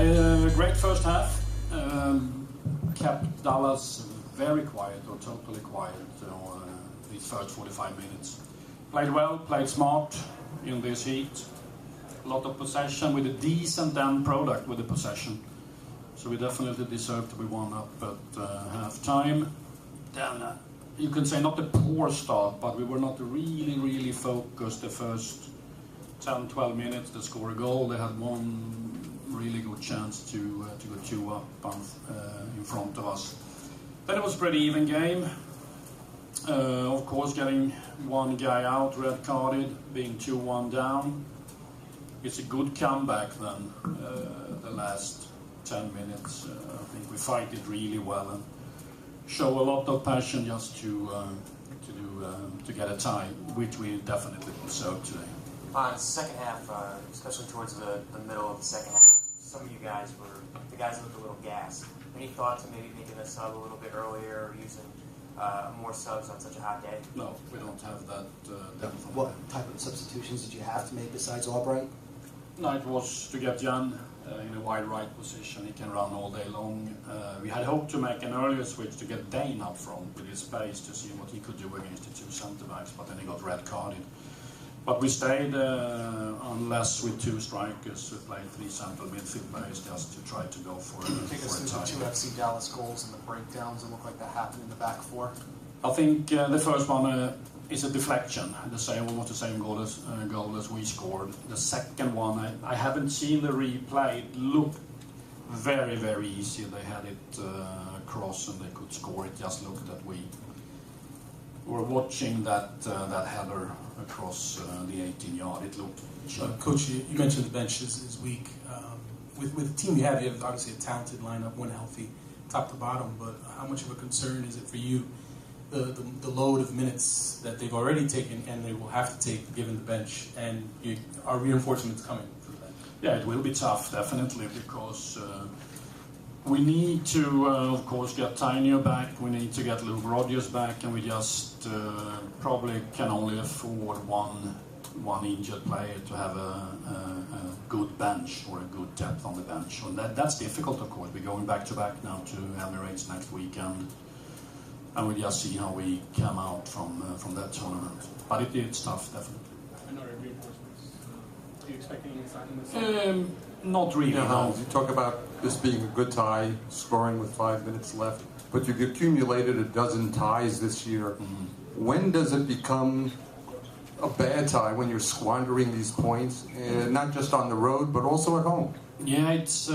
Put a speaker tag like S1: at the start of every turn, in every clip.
S1: Great first half. Kept Dallas very quiet, or totally quiet, these first 45 minutes. Played well, played smart in this heat. A lot of possession with a decent end product with the possession. So we definitely deserve to be one up at half time. Then you can say not a poor start, but we were not really focused the first 10-12 minutes to score a goal. They had one really good chance to go 2 up in front of us. Then it was a pretty even game. Of course, getting one guy out, red carded, being 2-1 down. It's a good comeback then, the last 10 minutes. I think we fight it really well and show a lot of passion just to get a tie, which we definitely deserve today.
S2: Second half, especially towards the middle of the second half, some of you guys looked a little gassed. Any thoughts of maybe making a sub a little bit earlier or using more subs on such a hot day?
S1: No, we don't have that depth.
S3: What type of substitutions did you have to make besides Albright?
S1: No, it was to get Jan in a wide right position. He can run all day long. We had hoped to make an earlier switch to get Dane up front with his space to see what he could do against the two centre-backs, but then he got red carded. But we stayed unless with two strikers who played 3 central midfield players just to try to go for a tie.
S4: Take us through the 2 FC Dallas goals and the breakdowns that look like that happened in the back four.
S1: I think the first one is a deflection. Almost the same goal as we scored. The second one, I haven't seen the replay. It looked very easy. They had it across and they could score. It just looked that we were watching that header across the 18-yard. It looked cheap.
S4: Coach, you mentioned the bench is weak. With the team you have obviously a talented lineup, one healthy, top to bottom, but how much of a concern is it for you, the load of minutes that they've already taken and they will have to take given the bench, and are reinforcements coming for the bench?
S1: Yeah, it will be tough, definitely, because we need to, of course, get Tainio back, we need to get Luke Rogers back, and we just probably can only afford one injured player to have a good bench or a good depth on the bench. And that's difficult, of course. We're going back-to-back now to Emirates next weekend, and we just see how we come out from that tournament. But it's tough, definitely.
S4: And are reinforcements? Are you expecting any signing this?
S1: Not really, no.
S5: You talk about this being a good tie, scoring with 5 minutes left, but you've accumulated a dozen ties this year. Mm-hmm. When does it become a bad tie, when you're squandering these points, not just on the road, but also at home?
S1: Yeah, it's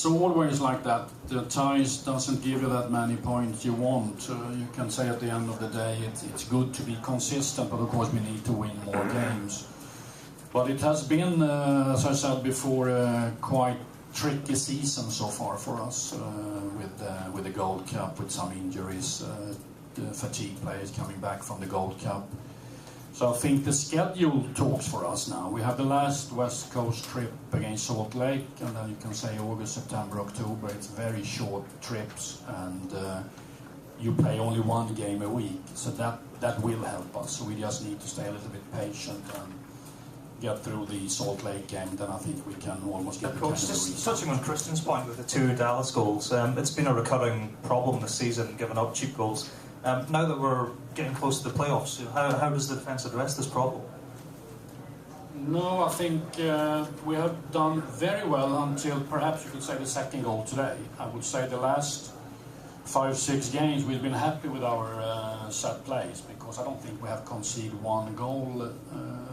S1: always like that. The ties doesn't give you that many points you want. You can say at the end of the day it's good to be consistent, but of course we need to win more games. But it has been, as I said before, quite tricky season so far for us with the Gold Cup, with some injuries, the fatigue players coming back from the Gold Cup. So I think the schedule talks for us now. We have the last West Coast trip against Salt Lake, and then you can say August, September, October. It's very short trips, and you play only one game a week. So that will help us. So we just need to stay a little bit patient and get through the Salt Lake game. Then I think we can almost get the
S6: Coach, just touching on Christian's point with the 2 Dallas goals, it's been a recurring problem this season, giving up cheap goals. Now that we're getting close to the playoffs, how does the defence address this problem?
S1: No, I think we have done very well until perhaps you could say the second goal today. I would say the last 5-6 games we've been happy with our set plays, because I don't think we have conceded one goal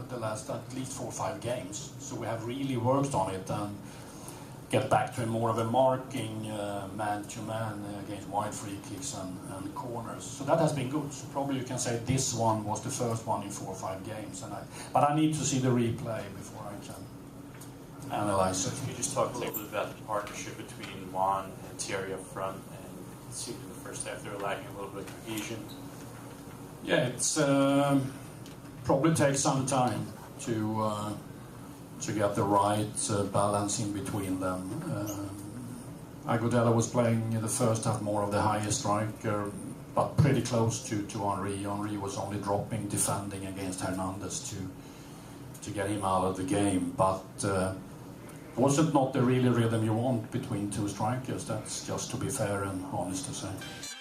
S1: the last at least 4 or 5 games. So we have really worked on it and get back to more of a marking man-to-man against wide free kicks and corners. So that has been good. So probably you can say this one was the first one in 4 or 5 games. But I need to see the replay before I can analyze it.
S7: Can you just talk a little bit about the partnership between Juan and Thierry up front? And it seemed in the first half they were lacking a little bit of cohesion.
S1: Yeah, it's probably takes some time to get the right balance in between them. Agudelo was playing in the first half more of the highest striker, but pretty close to Henry. Henry was only dropping, defending against Hernandez to get him out of the game. But Was it not the really rhythm you want between two strikers? That's just to be fair and honest to say.